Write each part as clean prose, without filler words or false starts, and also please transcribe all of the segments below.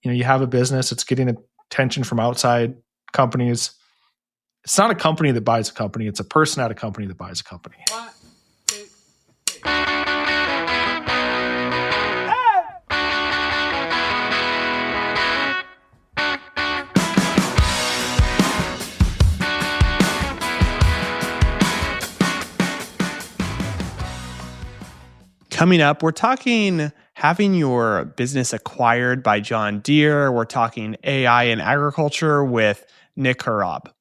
you have a business, it's getting attention from outside companies. It's not a company that buys a company. It's a person at a company that buys a company. What? Coming up, we're talking having your business acquired by John Deere. We're talking AI in agriculture with Nick Harab.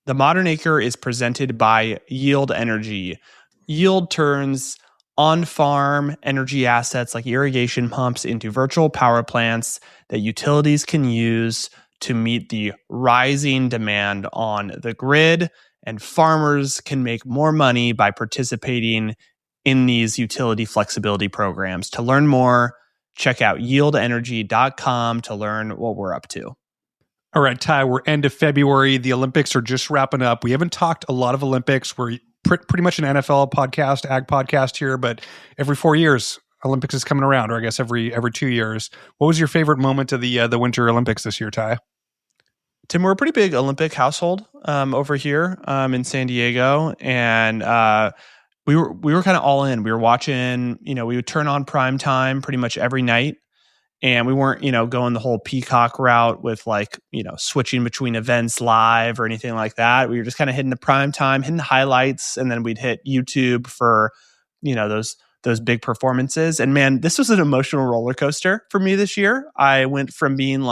The Modern Acre is presented by Yield Energy. Yield turns on-farm energy assets like irrigation pumps into virtual power plants that utilities can use to meet the rising demand on the grid, and farmers can make more money by participating in these utility flexibility programs. To learn more, check out yieldenergy.com to learn what we're up to. All right, Ty, we're end of February. The Olympics are just wrapping up. We haven't talked a lot of Olympics. We're pretty much an NFL podcast, ag podcast here, but every 4 years, Olympics is coming around, or I guess every 2 years. What was your favorite moment of the Winter Olympics this year, Ty? Tim, we're a pretty big Olympic household over here in San Diego, and we were kind of all in. We were watching, we would turn on prime time pretty much every night. And we weren't, going the whole Peacock route with switching between events live or anything like that. We were just kind of hitting the prime time, hitting the highlights, and then we'd hit YouTube for, those big performances. And man, this was an emotional roller coaster for me this year. I went from being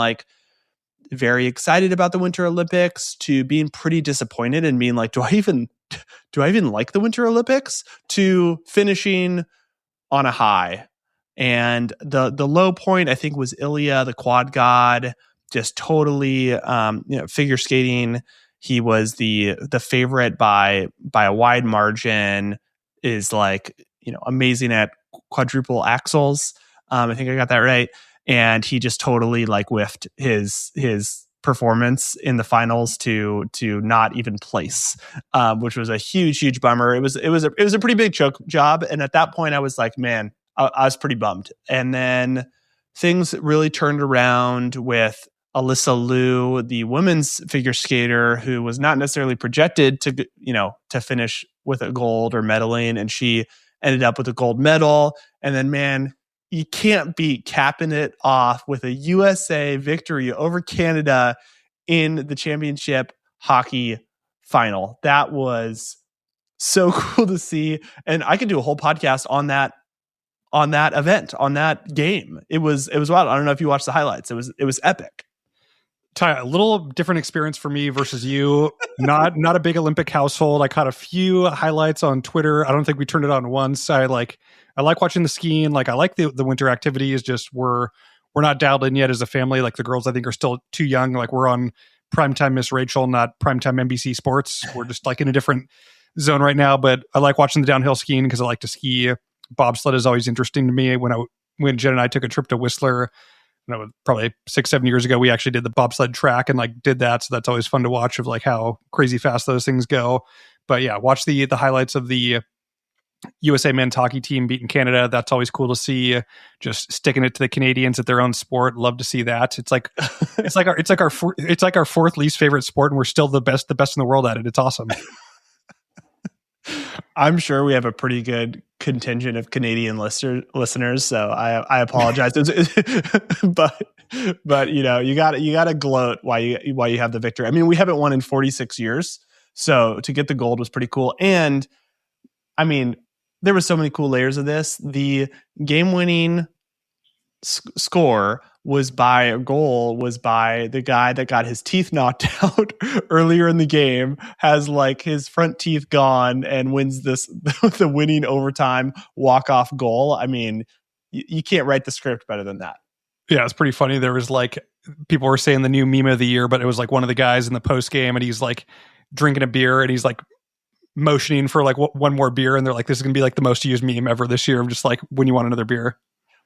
very excited about the Winter Olympics to being pretty disappointed and being like, do I even like the Winter Olympics, to finishing on a high. And the low point, I think, was Ilya, the quad god, just totally, figure skating. He was the favorite by a wide margin, is amazing at quadruple axles. I think I got that right. And he just totally whiffed his performance in the finals to not even place, which was a huge bummer. It was a pretty big choke job. And at that point I was like, man, I was pretty bummed. And then things really turned around with Alyssa Liu, the women's figure skater, who was not necessarily projected to finish with a gold or medaling, and she ended up with a gold medal. And then, man, you can't beat capping it off with a USA victory over Canada in the championship hockey final. That was so cool to see. And I could do a whole podcast on that event, on that game. It was wild. I don't know if you watched the highlights. It was epic. Ty, a little different experience for me versus you. Not a big Olympic household. I caught a few highlights on Twitter. I don't think we turned it on once. I like watching the skiing. I like the winter activities. Just we're not dialed in yet as a family. The girls, I think, are still too young. We're on primetime Miss Rachel, not primetime NBC Sports. We're just in a different zone right now. But I like watching the downhill skiing because I like to ski. Bobsled is always interesting to me. When Jen and I took a trip to Whistler, probably 6-7 years ago, we actually did the bobsled track and did that. So that's always fun to watch, of how crazy fast those things go. But yeah, watch the highlights of the USA men's hockey team beating Canada. That's always cool to see. Just sticking it to the Canadians at their own sport. Love to see that. It's our fourth least favorite sport, and we're still the best in the world at it. It's awesome. I'm sure we have a pretty good contingent of Canadian listeners, so I apologize. but you got to gloat why you have the victory. I mean, we haven't won in 46 years, so to get the gold was pretty cool. And I mean, there were so many cool layers of this. The game-winning score was by the guy that got his teeth knocked out earlier in the game, has his front teeth gone, and wins the winning overtime walk-off goal. I mean, you can't write the script better than that. Yeah, it's pretty funny. There was people were saying the new meme of the year, but it was one of the guys in the post game, and he's drinking a beer, and he's motioning for one more beer, and they're this is gonna be the most used meme ever this year, of just when you want another beer.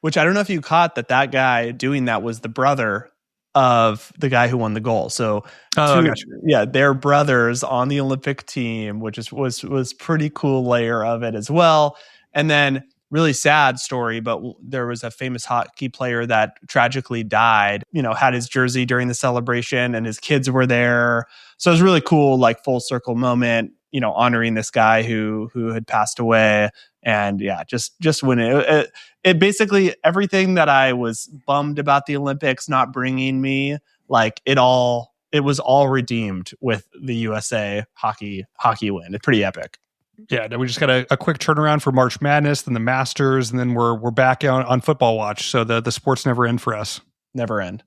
Which I don't know if you caught that guy doing that was the brother of the guy who won the goal. So gotcha. Yeah, they're brothers on the Olympic team, which was pretty cool layer of it as well. And then really sad story, but there was a famous hockey player that tragically died, had his jersey during the celebration and his kids were there. So it was really cool, like full circle moment, honoring this guy who had passed away. And yeah, just when it basically everything that I was bummed about the Olympics not bringing me, like it was all redeemed with the USA hockey win. It's pretty epic. Yeah, we just got a quick turnaround for March Madness, then the Masters, and then we're back on football watch. So the sports never end for us. Never end.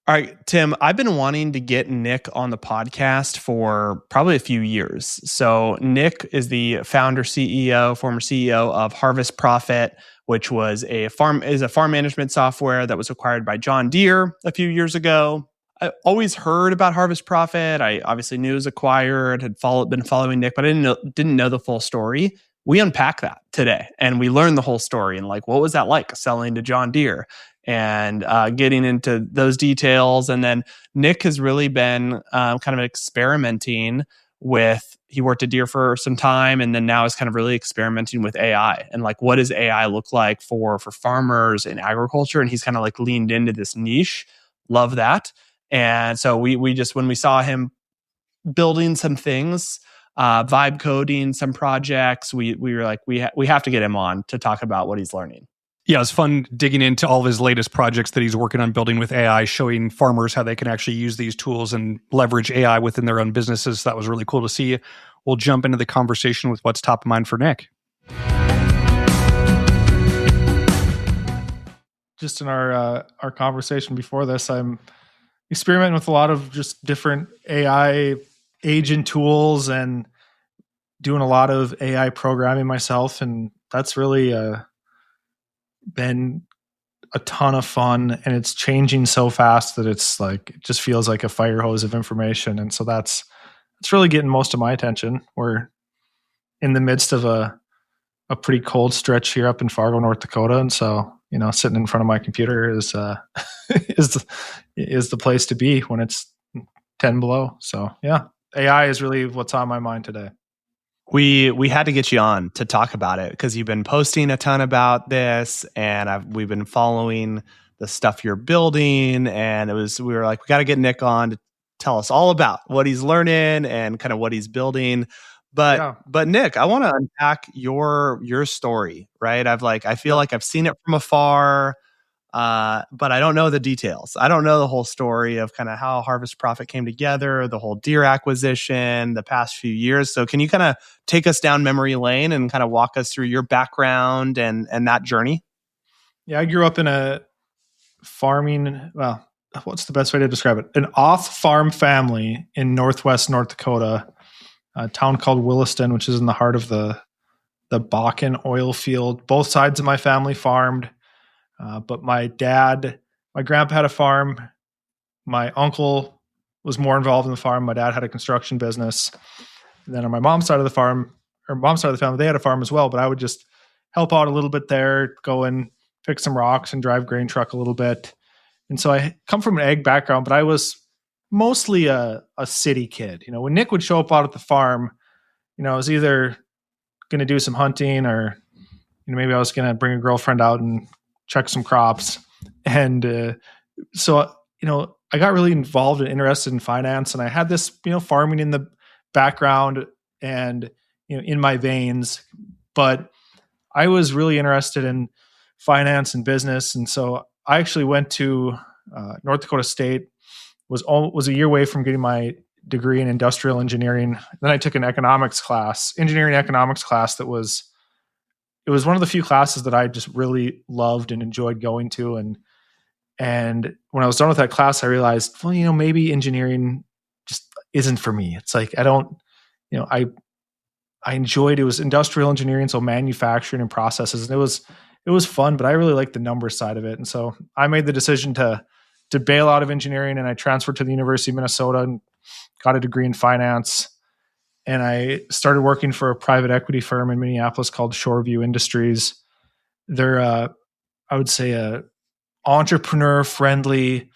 All right, Tim, I've been wanting to get Nick on the podcast for probably a few years. So Nick is the former CEO of Harvest Profit, which was a farm management software that was acquired by John Deere a few years ago. I always heard about Harvest Profit. I obviously knew it was acquired, been following Nick, but I didn't know the full story. We unpack that today and we learned the whole story and like, what was that like selling to John Deere and getting into those details. And then Nick has really been kind of experimenting with, he worked at Deere for some time and then now is kind of really experimenting with AI and like, what does AI look like for farmers in agriculture? And he's kind of like leaned into this niche. Love that. And so we just, when we saw him building some things, vibe coding some projects, we were like, we have to get him on to talk about what he's learning. Yeah, it's fun digging into all of his latest projects that he's working on building with AI, showing farmers how they can actually use these tools and leverage AI within their own businesses. That was really cool to see. We'll jump into the conversation with what's top of mind for Nick. Just in our conversation before this, I'm experimenting with a lot of just different AI agent tools and doing a lot of AI programming myself. And that's really been a ton of fun, and it's changing so fast that it's like, it just feels like a fire hose of information. And so it's really getting most of my attention. We're in the midst of a pretty cold stretch here up in Fargo, North Dakota. And so, sitting in front of my computer is the place to be when it's 10 below. So yeah, AI is really what's on my mind today. We had to get you on to talk about it because you've been posting a ton about this, and we've been following the stuff you're building. And we were like, we got to get Nick on to tell us all about what he's learning and kind of what he's building. But Nick, I want to unpack your story, right? I feel like I've seen it from afar, but I don't know the details. I don't know the whole story of kind of how Harvest Profit came together, the whole Deere acquisition, the past few years. So can you kind of take us down memory lane and kind of walk us through your background and that journey? Yeah, I grew up in a farming, well, what's the best way to describe it? An off-farm family in northwest North Dakota, a town called Williston, which is in the heart of the Bakken oil field. Both sides of my family farmed. But my grandpa had a farm. My uncle was more involved in the farm. My dad had a construction business. And then on my mom's side of the family, they had a farm as well, but I would just help out a little bit there, go and pick some rocks and drive grain truck a little bit. And so I come from an ag background, but I was mostly a city kid. When Nick would show up out at the farm, I was either going to do some hunting or, maybe I was going to bring a girlfriend out and check some crops. And so, I got really involved and interested in finance, and I had this, farming in the background and, in my veins, but I was really interested in finance and business. And so I actually went to North Dakota State, was a year away from getting my degree in industrial engineering. Then I took an engineering economics class it was one of the few classes that I just really loved and enjoyed going to. And when I was done with that class, I realized, well, maybe engineering just isn't for me. It's like, I don't, I enjoyed, it was industrial engineering, so manufacturing and processes. And it was fun, but I really liked the numbers side of it. And so I made the decision to bail out of engineering, and I transferred to the University of Minnesota and got a degree in finance. And I started working for a private equity firm in Minneapolis called Shoreview Industries. They're, I would say, a entrepreneur-friendly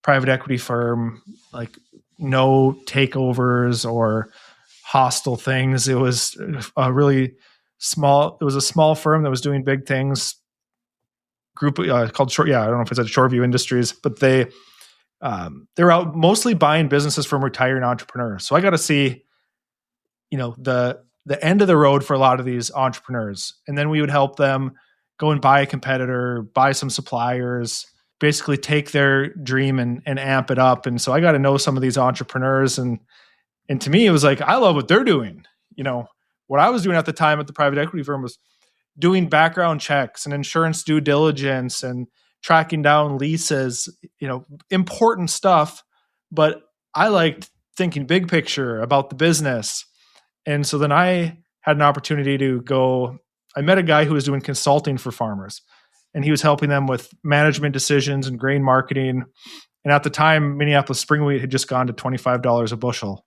private equity firm, like no takeovers or hostile things. It was a really It was a small firm that was doing big things. Group called Short. Yeah, I don't know if it's at Shoreview Industries, but they were out mostly buying businesses from retiring entrepreneurs. So I got to see, the end of the road for a lot of these entrepreneurs, and then we would help them go and buy a competitor, buy some suppliers, basically take their dream and amp it up. And so I got to know some of these entrepreneurs, and to me it was like, I love what they're doing. What I was doing at the time at the private equity firm was doing background checks and insurance due diligence and tracking down leases, important stuff. But I liked thinking big picture about the business. And so then I had an opportunity to go. I met a guy who was doing consulting for farmers, and he was helping them with management decisions and grain marketing. And at the time, Minneapolis spring wheat had just gone to $25 a bushel.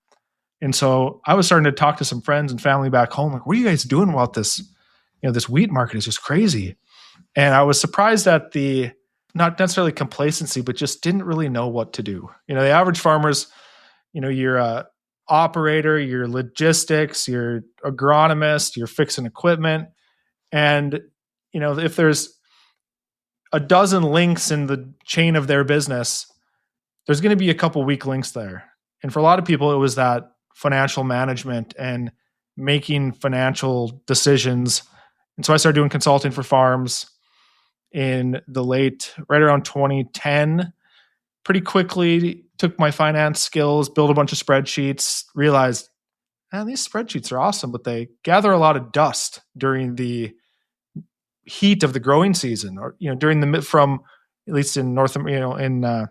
And so I was starting to talk to some friends and family back home, like, what are you guys doing about this? This wheat market is just crazy. And I was surprised at the, not necessarily complacency, but just didn't really know what to do. The average farmers, you're a operator, you're logistics, you're agronomist, you're fixing equipment. And, if there's a dozen links in the chain of their business, there's going to be a couple weak links there. And for a lot of people, it was that financial management and making financial decisions. And so I started doing consulting for farms in right around 2010. Pretty quickly took my finance skills, built a bunch of spreadsheets, realized, man, these spreadsheets are awesome, but they gather a lot of dust during the heat of the growing season, or during from at least in in the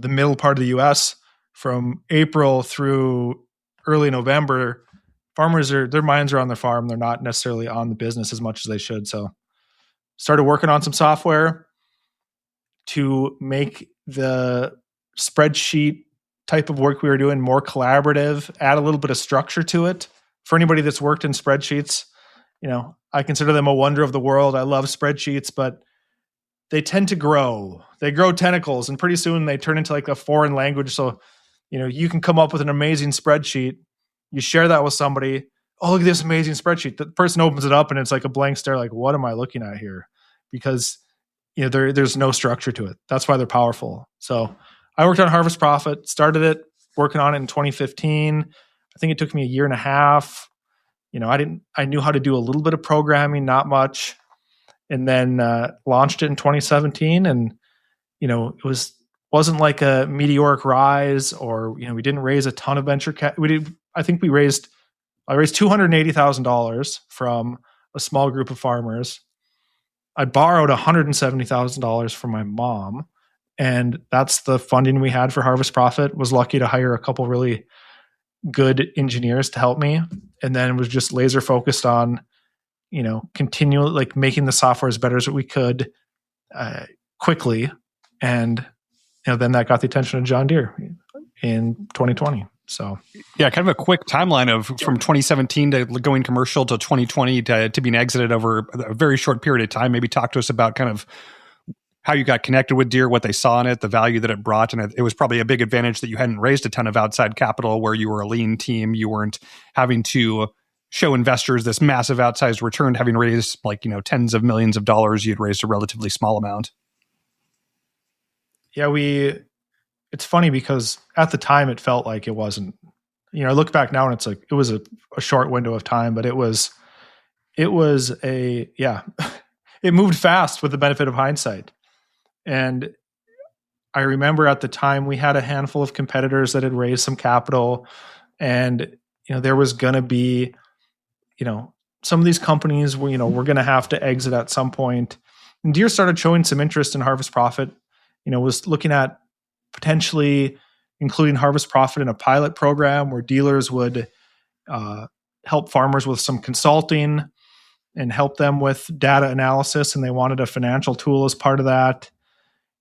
middle part of the U.S. from April through early November, farmers their minds are on their farm. They're not necessarily on the business as much as they should. So started working on some software to make the spreadsheet type of work we were doing more collaborative, add a little bit of structure to it. For anybody that's worked in spreadsheets, I consider them a wonder of the world. I love spreadsheets, but they tend to grow. They grow tentacles, and pretty soon they turn into like a foreign language. So, you can come up with an amazing spreadsheet. You share that with somebody. Oh, look at this amazing spreadsheet. The person opens it up and it's like a blank stare. Like, what am I looking at here? Because, there's no structure to it. That's why they're powerful. So I worked on Harvest Profit, started it, working on it in 2015. I think it took me a year and a half. I knew how to do a little bit of programming, not much. And then launched it in 2017. And, it wasn't like a meteoric rise, or, we didn't raise a ton of venture capital. I raised $280,000 from a small group of farmers. I borrowed $170,000 from my mom. And that's the funding we had for Harvest Profit. Was lucky to hire a couple really good engineers to help me. And then was just laser focused on, continually like making the software as better as we could quickly. And, then that got the attention of John Deere in 2020. So yeah, kind of a quick timeline from 2017 to going commercial to 2020 to being exited over a very short period of time. Maybe talk to us about kind of how you got connected with Deere, what they saw in it, the value that it brought. And it was probably a big advantage that you hadn't raised a ton of outside capital, where you were a lean team. You weren't having to show investors this massive outsized return, having raised tens of millions of dollars. You'd raised a relatively small amount. Yeah, it's funny because at the time it felt like it wasn't, I look back now and it's like, it was a short window of time, but it moved fast with the benefit of hindsight. And I remember at the time we had a handful of competitors that had raised some capital, and, there was going to be, some of these companies were going to have to exit at some point. And Deere started showing some interest in Harvest Profit, was looking at potentially including Harvest Profit in a pilot program where dealers would help farmers with some consulting and help them with data analysis. And they wanted a financial tool as part of that.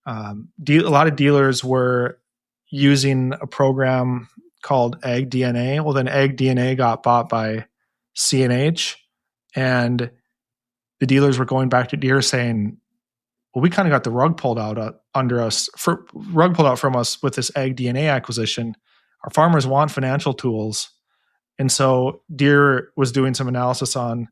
A lot of dealers were using a program called Ag DNA. Well, then Ag DNA got bought by CNH, and the dealers were going back to Deere saying, well, we kind of got the rug pulled out from us with this Ag DNA acquisition. Our farmers want financial tools. And so Deere was doing some analysis on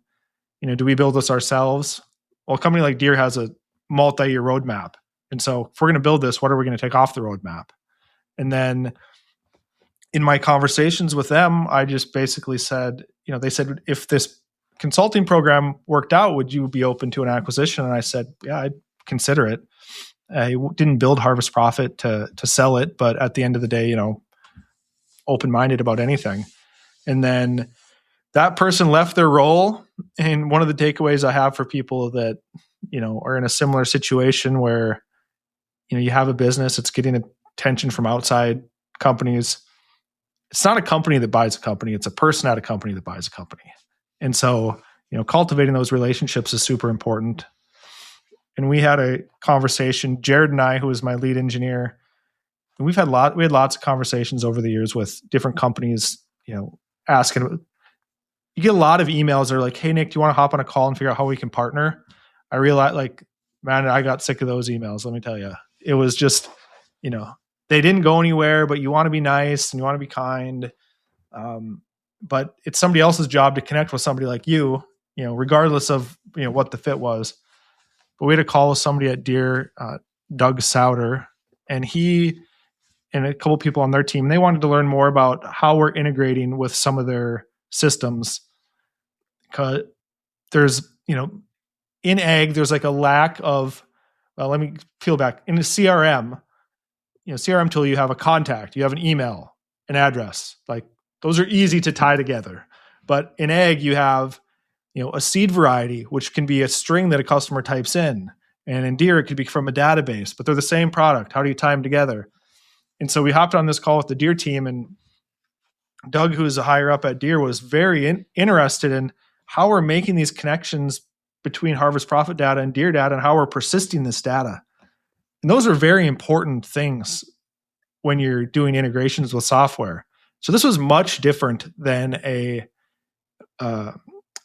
do we build this ourselves? Well, a company like Deere has a multi-year roadmap. And so if we're going to build this, what are we going to take off the roadmap? And then in my conversations with them, I just basically said, they said, if this consulting program worked out, would you be open to an acquisition? And I said, yeah, I'd consider it. I didn't build Harvest Profit to sell it, but at the end of the day, open-minded about anything. And then that person left their role. And one of the takeaways I have for people that, are in a similar situation where, you have a business, it's getting attention from outside companies. It's not a company that buys a company. It's a person at a company that buys a company. And so, cultivating those relationships is super important. And we had a conversation, Jared and I, who was my lead engineer, and we had lots of conversations over the years with different companies, asking. You get a lot of emails that are like, hey, Nick, do you want to hop on a call and figure out how we can partner? I realized, man, I got sick of those emails. Let me tell you, it was just, they didn't go anywhere, but you want to be nice and you want to be kind. But it's somebody else's job to connect with somebody like you, regardless of, what the fit was. But we had a call with somebody at Deere, Doug Souter, and he and a couple people on their team, they wanted to learn more about how we're integrating with some of their systems. Because there's, in ag, there's like a lack of, let me peel back. In a CRM, CRM tool, you have a contact, you have an email, an address. Like those are easy to tie together. But in ag, you have, a seed variety, which can be a string that a customer types in. And in Deere, it could be from a database, but they're the same product. How do you tie them together? And so we hopped on this call with the Deere team, and Doug, who's a higher up at Deere, was very interested in how we're making these connections between Harvest Profit data and Deere data and how we're persisting this data. And those are very important things when you're doing integrations with software. So this was much different than a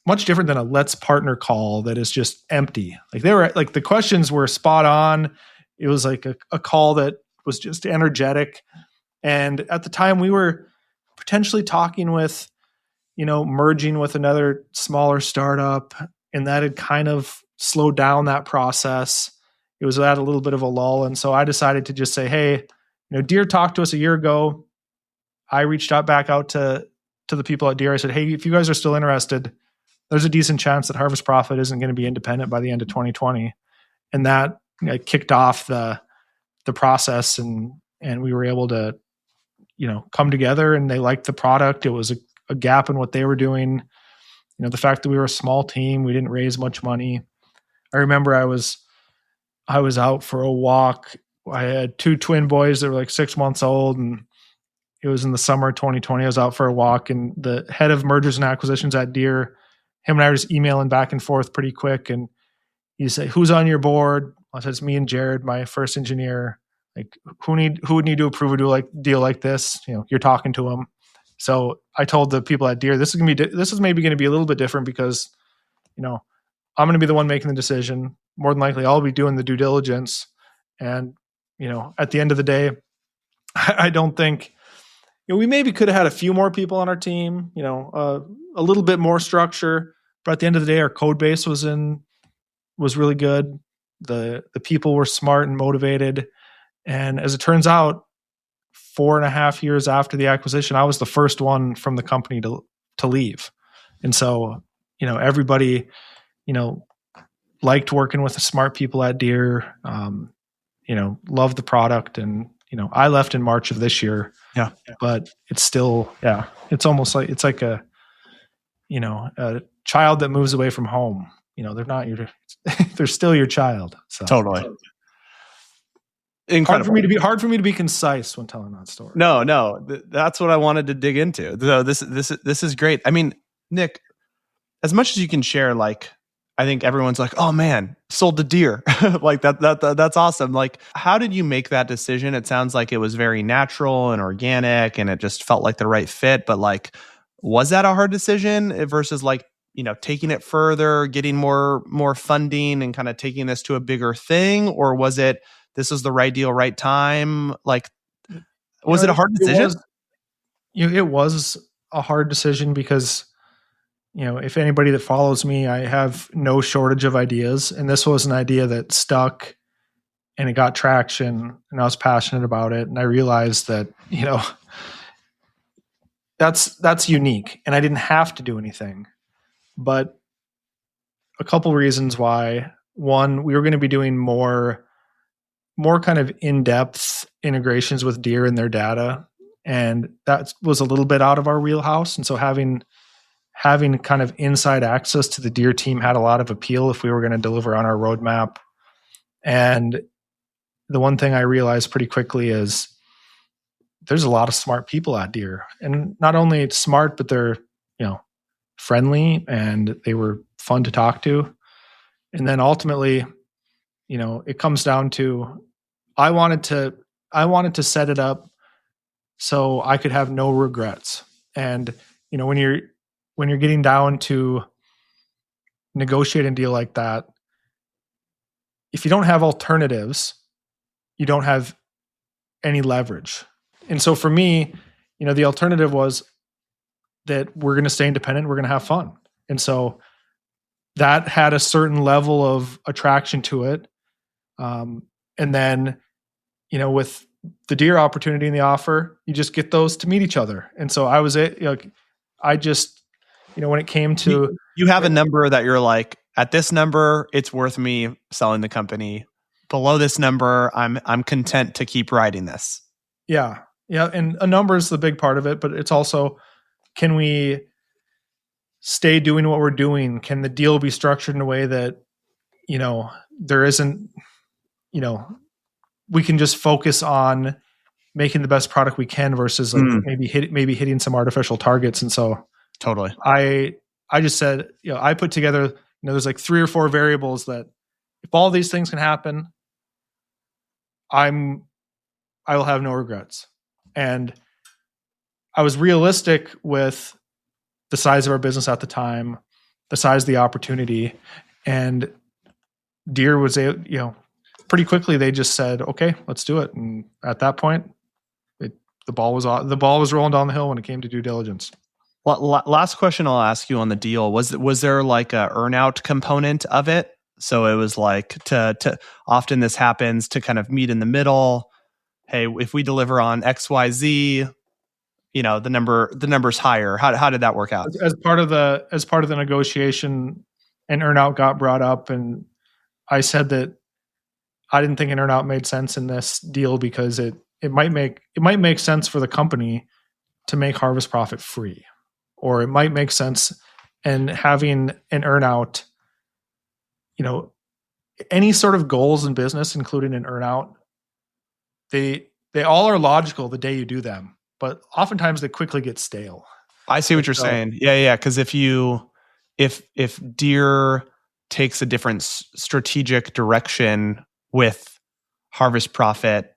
let's partner call that is just empty. Like the questions were spot on. It was like a call that was just energetic. And at the time we were potentially talking with, merging with another smaller startup, and that had kind of slowed down that process. It was at a little bit of a lull. And so I decided to just say, hey, Deere talked to us a year ago. I reached back out to the people at Deere. I said, hey, if you guys are still interested, there's a decent chance that Harvest Profit isn't going to be independent by the end of 2020. And that kicked off the process, and we were able to, come together, and they liked the product. It was a gap in what they were doing. The fact that we were a small team, we didn't raise much money. I remember I was out for a walk. I had two twin boys that were like 6 months old, and it was in the summer of 2020. I was out for a walk, and the head of mergers and acquisitions at Deere, him and I were just emailing back and forth pretty quick. And he said, who's on your board? I said, it's me and Jared, my first engineer. Like who would need to approve a deal like this? You're talking to him. So I told the people at Deere, this is maybe going to be a little bit different because, I'm going to be the one making the decision. More than likely, I'll be doing the due diligence. And, at the end of the day, I don't think, we maybe could have had a few more people on our team, a little bit more structure. But at the end of the day, our code base was really good. The people were smart and motivated. And as it turns out, 4.5 years after the acquisition, I was the first one from the company to leave. And so, everybody, liked working with the smart people at Deere, loved the product. And, I left in March of this year. Yeah. But it's still, it's almost like, it's like a child that moves away from home. They're not they're still your child. So. Totally. Incredible. Hard for me to be concise when telling that story. No, that's what I wanted to dig into. So this is great. I mean, Nick, as much as you can share, like, I think everyone's like, oh man, sold to Deere. Like that's awesome. Like, how did you make that decision? It sounds like it was very natural and organic, and it just felt like the right fit. But like, was that a hard decision versus like, taking it further, getting more funding, and kind of taking this to a bigger thing? Or was it, this is the right deal, right time? Like, was it a hard decision? It was a hard decision because if anybody that follows me, I have no shortage of ideas. And this was an idea that stuck and it got traction and I was passionate about it. And I realized that, that's unique and I didn't have to do anything. But a couple reasons why. One, we were going to be doing more kind of in-depth integrations with Deere and their data. And that was a little bit out of our wheelhouse. And so having kind of inside access to the Deere team had a lot of appeal if we were going to deliver on our roadmap. And the one thing I realized pretty quickly is there's a lot of smart people at Deere, and not only smart, but they're, friendly and they were fun to talk to. And then ultimately, it comes down to, I wanted to set it up so I could have no regrets. And, when you're getting down to negotiate a deal like that, if you don't have alternatives, you don't have any leverage. And so for me, the alternative was that we're going to stay independent, we're going to have fun. And so that had a certain level of attraction to it. And then, with the Deere opportunity and the offer, you just get those to meet each other. And so I was I just, when it came to, you have a number that you're like, at this number, it's worth me selling the company. Below this number, I'm content to keep riding this. Yeah. And a number is the big part of it, but it's also, can we stay doing what we're doing? Can the deal be structured in a way that, there isn't, we can just focus on making the best product we can versus maybe hitting some artificial targets. And so totally, I just said, I put together, there's like 3 or 4 variables that if all these things can happen, I will have no regrets. And I was realistic with the size of our business at the time, the size of the opportunity, and Deere was, pretty quickly they just said, "Okay, let's do it." And at that point, the ball was rolling down the hill when it came to due diligence. Well, last question I'll ask you on the deal was there like a earnout component of it? So it was like to often this happens to kind of meet in the middle. Hey, if we deliver on X, Y, Z, the number's higher. How did that work out? As part of the negotiation, an earnout got brought up, and I said that I didn't think an earnout made sense in this deal because it might make sense for the company to make harvest profit free, or it might make sense in having an earnout. Any sort of goals in business, including an earnout, they all are logical the day you do them, but oftentimes they quickly get stale. I see what you're saying. Yeah. Because if Deere takes a different strategic direction with harvest profit,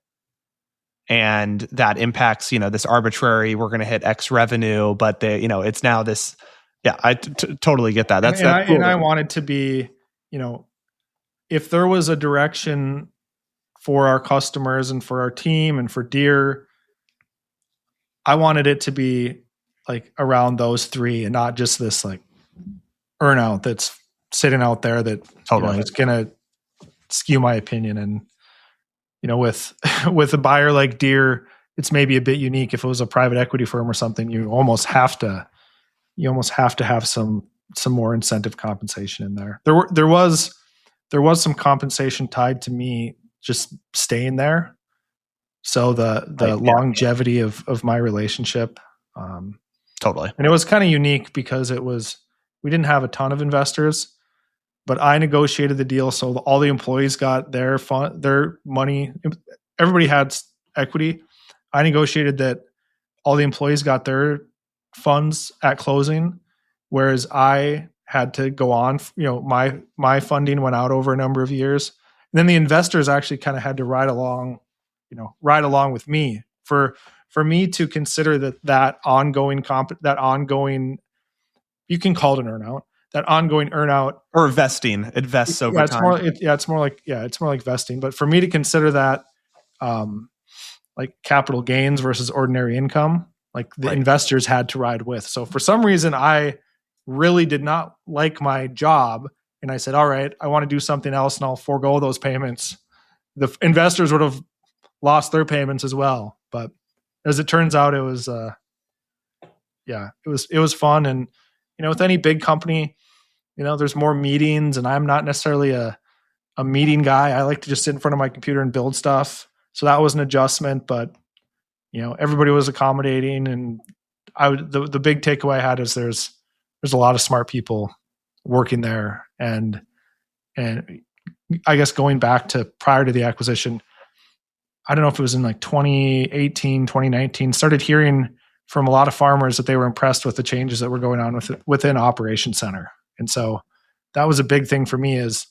and that impacts, this arbitrary, we're going to hit X revenue, but it's now this. Yeah, I totally get that. That's cool. And I wanted to be, if there was a direction for our customers and for our team and for Deere, I wanted it to be like around those 3 and not just this like earnout that's sitting out there that totally it's going to skew my opinion. And, with a buyer like Deere, it's maybe a bit unique. If it was a private equity firm or something, you almost have to have some more incentive compensation in there. There was some compensation tied to me just staying there. So the longevity of my relationship. Totally. And it was kind of unique because we didn't have a ton of investors, but I negotiated the deal. So all the employees got their money. Everybody had equity. I negotiated that all the employees got their funds at closing, whereas I had to go on, my funding went out over a number of years. And then the investors actually kind of had to ride along with me for me to consider that ongoing, you can call it an earnout, that ongoing earnout or vesting. It vests over time. It's more like vesting. But for me to consider that, like capital gains versus ordinary income, like the investors had to ride with. So for some reason, I really did not like my job, and I said, all right, I want to do something else and I'll forego those payments, the investors would have lost their payments as well. But as it turns out, it was, it was fun. And, with any big company, there's more meetings, and I'm not necessarily a meeting guy. I like to just sit in front of my computer and build stuff. So that was an adjustment, but everybody was accommodating, and the big takeaway I had is there's a lot of smart people working there. And I guess going back to prior to the acquisition, I don't know if it was in like 2018, 2019, started hearing from a lot of farmers that they were impressed with the changes that were going on within Operations Center. And so that was a big thing for me is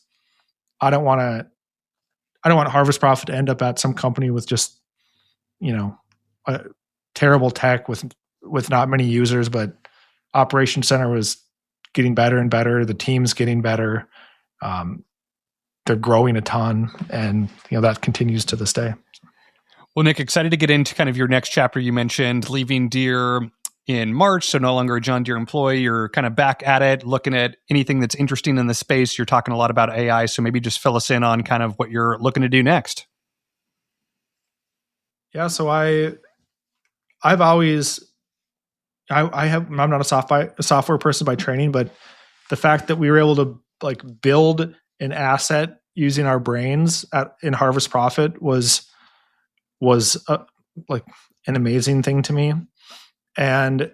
I don't want Harvest Profit to end up at some company with just, a terrible tech with not many users, but Operations Center was getting better and better. The team's getting better. They're growing a ton, and that continues to this day. Well, Nick, excited to get into kind of your next chapter. You mentioned leaving Deere in March, so no longer a John Deere employee. You're kind of back at it, looking at anything that's interesting in the space. You're talking a lot about AI, so maybe just fill us in on kind of what you're looking to do next. Yeah, so I'm not a software person by training, but the fact that we were able to like build an asset using our brains in Harvest Profit was like an amazing thing to me. And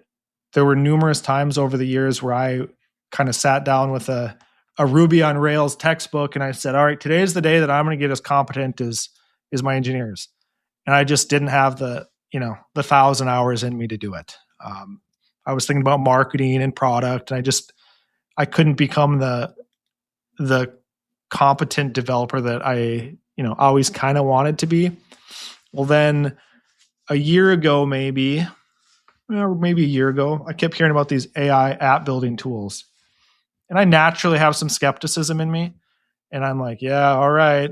there were numerous times over the years where I kind of sat down with a Ruby on Rails textbook and I said, all right, today is the day that I'm going to get as competent as my engineers. And I just didn't have the 1,000 hours in me to do it. I was thinking about marketing and product, and I couldn't become the competent developer that I, always kind of wanted to be. Well, then a year ago, maybe a year ago, I kept hearing about these AI app building tools. And I naturally have some skepticism in me. And I'm like, yeah, all right.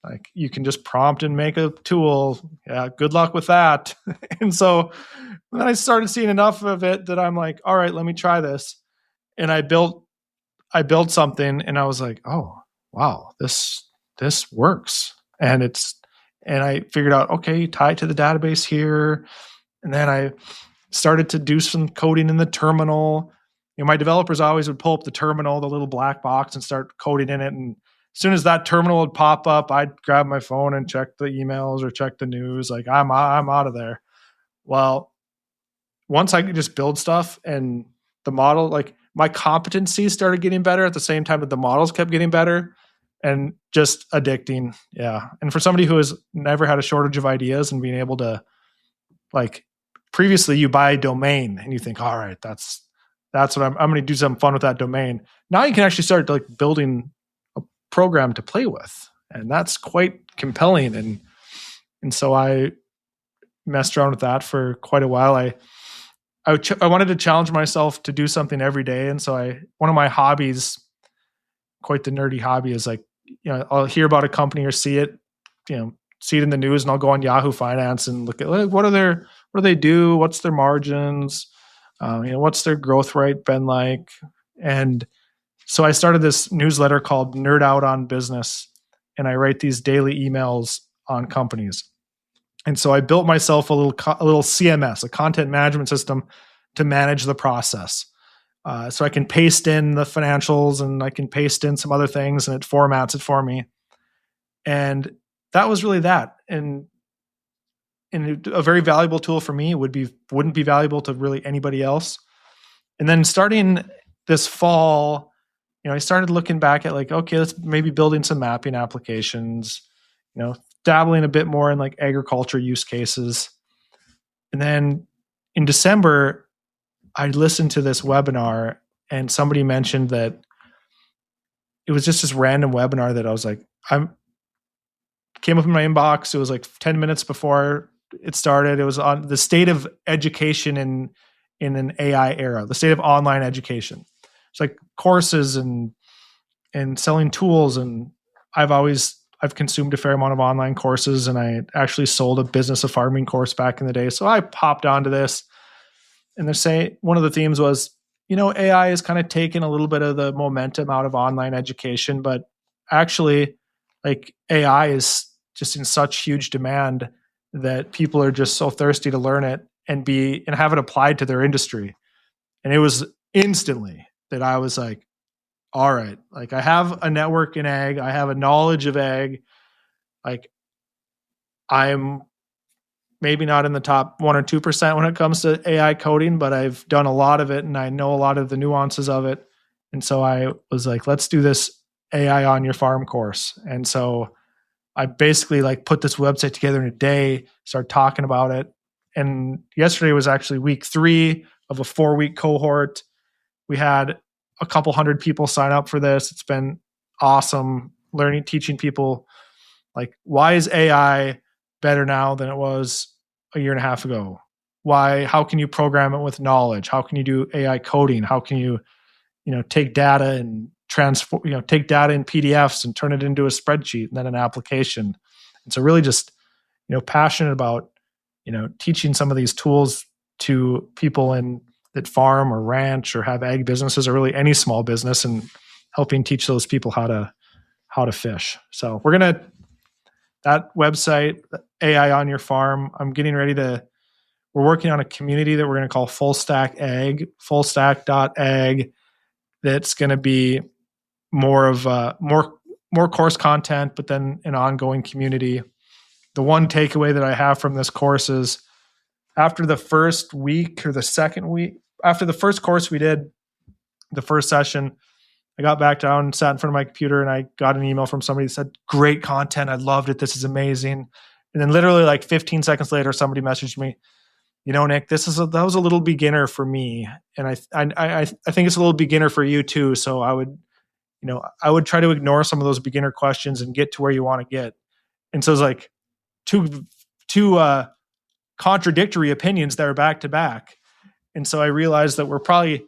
Like you can just prompt and make a tool. Yeah, good luck with that. And so then I started seeing enough of it that I'm like, all right, let me try this. And I built something, and I was like, oh, wow, this works. And I figured out, okay, tie it to the database here. And then I started to do some coding in the terminal. My developers always would pull up the terminal, the little black box, and start coding in it. And as soon as that terminal would pop up, I'd grab my phone and check the emails or check the news. Like I'm out of there. Well, once I could just build stuff and the model, like my competency started getting better at the same time that the models kept getting better, and just addicting. Yeah. And for somebody who has never had a shortage of ideas and being able to, like, previously you buy a domain and you think, all right, that's what I'm going to do something fun with that domain. Now you can actually start like building a program to play with. And that's quite compelling. And so I messed around with that for quite a while. I wanted to challenge myself to do something every day. And so one of my hobbies, quite the nerdy hobby, is like, I'll hear about a company or see it in the news, and I'll go on Yahoo Finance and look at what do they do? What's their margins? What's their growth rate been like? And so I started this newsletter called Nerd Out on Business, and I write these daily emails on companies. And so I built myself a little CMS, a content management system, to manage the process. So I can paste in the financials and I can paste in some other things, and it formats it for me. And that was really that. And a very valuable tool for me wouldn't be valuable to really anybody else. And then starting this fall, I started looking back at like, okay, let's maybe building some mapping applications, dabbling a bit more in like agriculture use cases. And then in December, I listened to this webinar, and somebody mentioned that it was just this random webinar that I was like, came up in my inbox. It was like 10 minutes before it started. It was on the state of education in an AI era, the state of online education. It's like courses and selling tools. And I've consumed a fair amount of online courses, and I actually sold a business of farming course back in the day. So I popped onto this, and they're saying one of the themes was, AI has kind of taken a little bit of the momentum out of online education, but actually, like AI is just in such huge demand that people are just so thirsty to learn it and have it applied to their industry. And it was instantly that I was like, all right, like I have a network in ag, I have a knowledge of ag, like I'm maybe not in the top 1 or 2% when it comes to AI coding, but I've done a lot of it and I know a lot of the nuances of it. And so I was like, let's do this AI on your farm course. And so I basically like put this website together in a day, started talking about it. And yesterday was actually week 3 of a 4-week cohort. We had a couple hundred people sign up for this. It's been awesome teaching people like, why is AI better now than it was a year and a half ago? How can you program it with knowledge? How can you do AI coding? How can you, take data and take data in PDFs and turn it into a spreadsheet and then an application? And so really just, passionate about, teaching some of these tools to people that farm or ranch or have ag businesses or really any small business, and helping teach those people how to fish. So that website, AI on your farm, we're working on a community that we're going to call Full Stack Ag, fullstack.ag. That's going to be more of more course content, but then an ongoing community. The one takeaway that I have from this course is after the first week or the second week, after the first course we did, the first session, I got back down, sat in front of my computer, and I got an email from somebody that said, great content. I loved it. This is amazing. And then literally like 15 seconds later, somebody messaged me, Nick, that was a little beginner for me. And I think it's a little beginner for you too. So I would try to ignore some of those beginner questions and get to where you want to get. And so it's like two contradictory opinions that are back to back. And so I realized that we're probably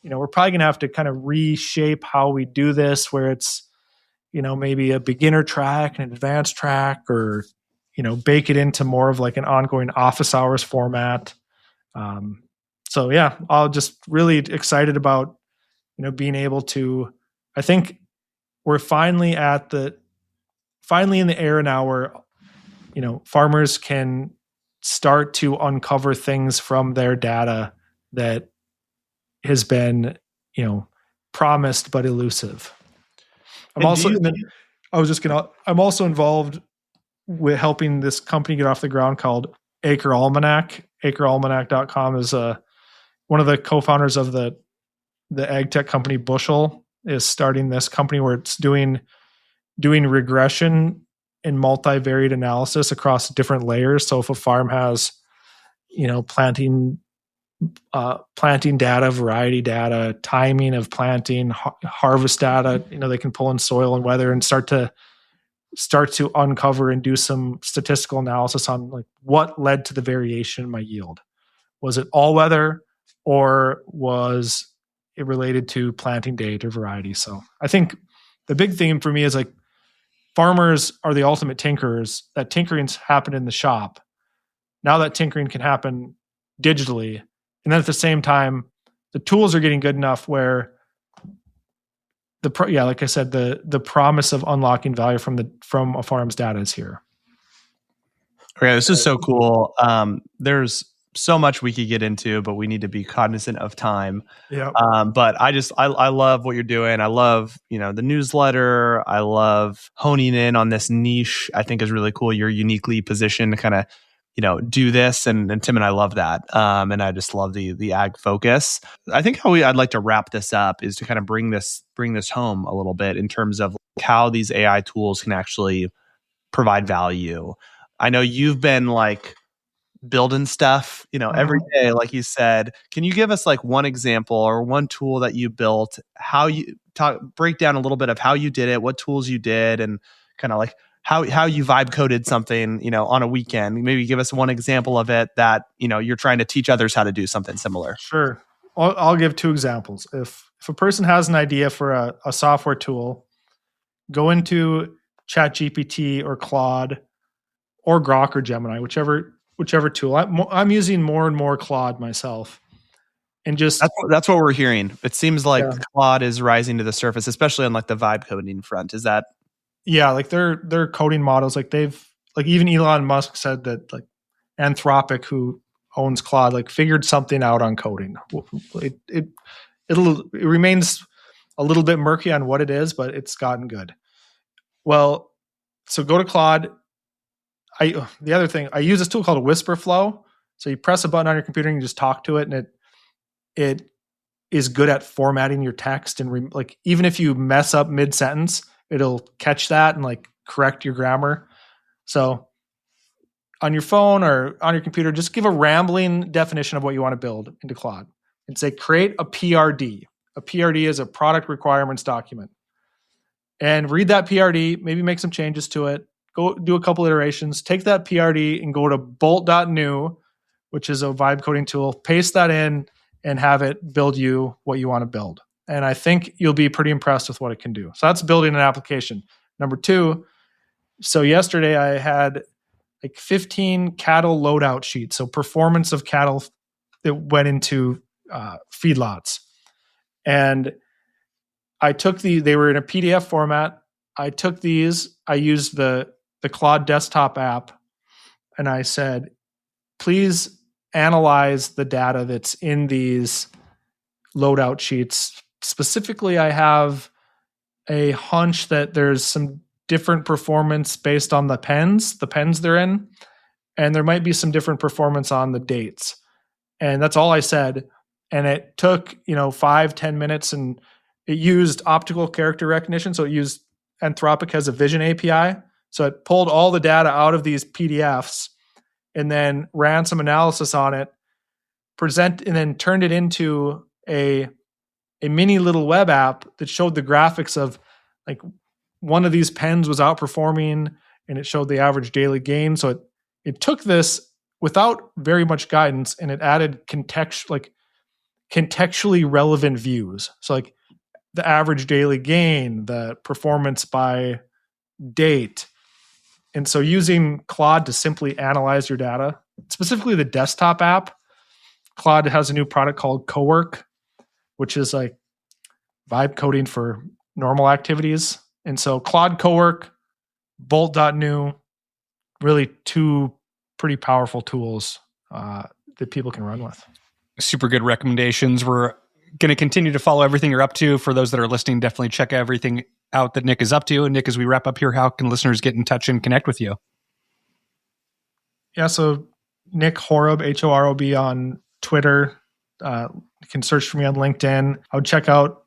going to have to kind of reshape how we do this, where it's, maybe a beginner track and an advanced track, or, bake it into more of like an ongoing office hours format. So yeah, I'm just really excited about, being able to, I think we're finally in the era now where, farmers can start to uncover things from their data that has been, promised but elusive. I'm also involved with helping this company get off the ground called Acre Almanac. AcreAlmanac.com is one of the co-founders of the ag tech company Bushel is starting this company where it's doing regression and multivariate analysis across different layers. So if a farm has, planting data, variety data, timing of planting, harvest data, they can pull in soil and weather and start to uncover and do some statistical analysis on like what led to the variation in my yield. Was it all weather, or was it related to planting date or variety? So I think the big theme for me is like farmers are the ultimate tinkerers. That tinkering's happened in the shop. Now that tinkering can happen digitally. And then at the same time, the tools are getting good enough where like I said, the promise of unlocking value from a farm's data is here. Okay, this is so cool. There's so much we could get into, but we need to be cognizant of time. Yeah. But I love what you're doing. I love, the newsletter. I love honing in on this niche. I think is really cool. You're uniquely positioned to kind of, do this. And Tim and I love that. And I just love the ag focus. I think I'd like to wrap this up is to kind of bring this home a little bit in terms of how these AI tools can actually provide value. I know you've been like building stuff, every day, like you said. Can you give us like one example or one tool that you built, break down a little bit of how you did it, what tools you did, and kind of like how you vibe coded something, on a weekend? Maybe give us one example of it that, you're trying to teach others how to do something similar. Sure. I'll give 2 examples. If a person has an idea for a software tool, go into ChatGPT or Claude or Grok or Gemini, whichever tool. I'm using more and more Claude myself. and just That's what we're hearing. It seems like Yeah. Claude is rising to the surface, especially on like the vibe coding front. Is that yeah, like their coding models, like even Elon Musk said that like Anthropic, who owns Claude, like figured something out on coding. It remains a little bit murky on what it is, but it's gotten good. Well, so go to Claude. The other thing, I use this tool called a Whisper Flow. So you press a button on your computer and you just talk to it, and it is good at formatting your text, and like even if you mess up mid sentence, it'll catch that and like correct your grammar. So on your phone or on your computer, just give a rambling definition of what you want to build into Claude and say, create a PRD. A PRD is a product requirements document. And read that PRD, maybe make some changes to it, go do a couple iterations, take that PRD and go to bolt.new, which is a vibe coding tool, paste that in and have it build you what you want to build. And I think you'll be pretty impressed with what it can do. So that's building an application. Number 2, so yesterday I had like 15 cattle loadout sheets. So performance of cattle that went into feedlots. And I took they were in a PDF format. I took these, I used the Claude desktop app, and I said, please analyze the data that's in these loadout sheets. Specifically, I have a hunch that there's some different performance based on the pens they're in, and there might be some different performance on the dates. And that's all I said. And it took, 5-10 minutes, and it used optical character recognition. So it used Anthropic has a vision API. So it pulled all the data out of these PDFs and then ran some analysis on it, and then turned it into a mini little web app that showed the graphics of like one of these pens was outperforming, and it showed the average daily gain. So it took this without very much guidance, and it added contextually relevant views. So like the average daily gain, the performance by date. And so using Claude to simply analyze your data, specifically the desktop app, Claude has a new product called Cowork, which is like vibe coding for normal activities. And so Claude Cowork, Bolt.new, really 2 pretty powerful tools that people can run with. Super good recommendations. We're going to continue to follow everything you're up to. For those that are listening, definitely check everything out that Nick is up to. And Nick, as we wrap up here, how can listeners get in touch and connect with you? Yeah, so Nick Horob, Horob on Twitter. You can search for me on LinkedIn. I would check out,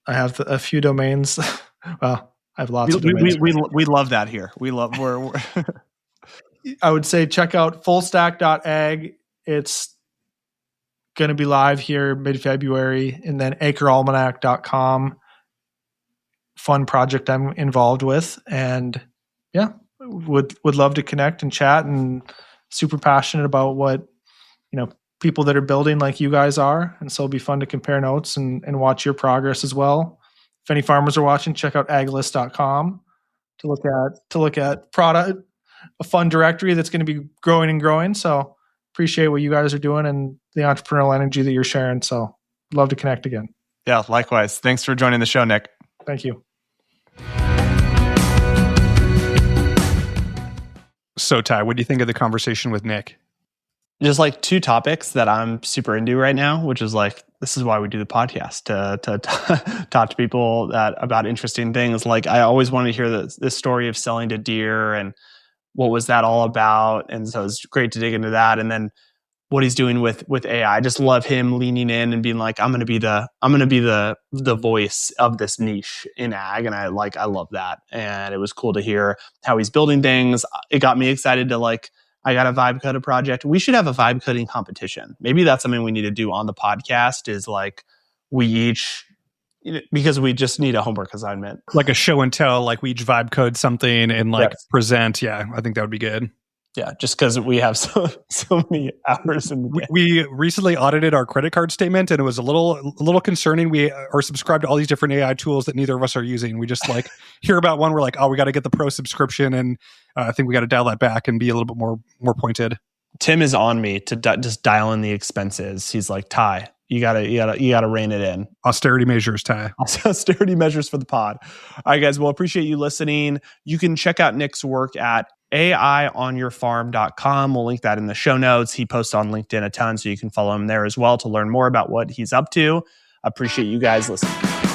I have a few domains. Well, I have lots of domains. We love that here. We're I would say check out fullstack.ag. It's going to be live here mid-February, and then acrealmanac.com. Fun project I'm involved with, and yeah, would love to connect and chat, and super passionate about what people that are building like you guys are, and so it'll be fun to compare notes and watch your progress as well. If any farmers are watching, check out aglist.com to look at product, a fun directory that's going to be growing and growing. So appreciate what you guys are doing and the entrepreneurial energy that you're sharing. So love to connect again. Yeah, likewise. Thanks for joining the show, Nick. Thank you. So Ty, what do you think of the conversation with Nick? Just like 2 topics that I'm super into right now, which is like, this is why we do the podcast, to talk to people about interesting things. Like I always wanted to hear this story of selling to Deere and what was that all about. And so it's great to dig into that. And then what he's doing with AI. I just love him leaning in and being like, I'm going to be the voice of this niche in ag. And I love that. And it was cool to hear how he's building things. It got me excited to like, I got a vibe coding project. We should have a vibe coding competition. Maybe that's something we need to do on the podcast, is like we each, because we just need a homework assignment. Like a show and tell, like we each vibe code something and like present. Yeah, I think that would be good. Yeah, just because we have so many hours in the day. We recently audited our credit card statement, and it was a little concerning. We are subscribed to all these different AI tools that neither of us are using. We just like hear about one, we're like, oh, we got to get the pro subscription, and I think we got to dial that back and be a little bit more pointed. Tim is on me to just dial in the expenses. He's like, Ty, you gotta rein it in. Austerity measures, Ty. Austerity measures for the pod. All right, guys. Well, appreciate you listening. You can check out Nick's work at AIonyourfarm.com. We'll link that in the show notes. He posts on LinkedIn a ton, so you can follow him there as well to learn more about what he's up to. Appreciate you guys listening.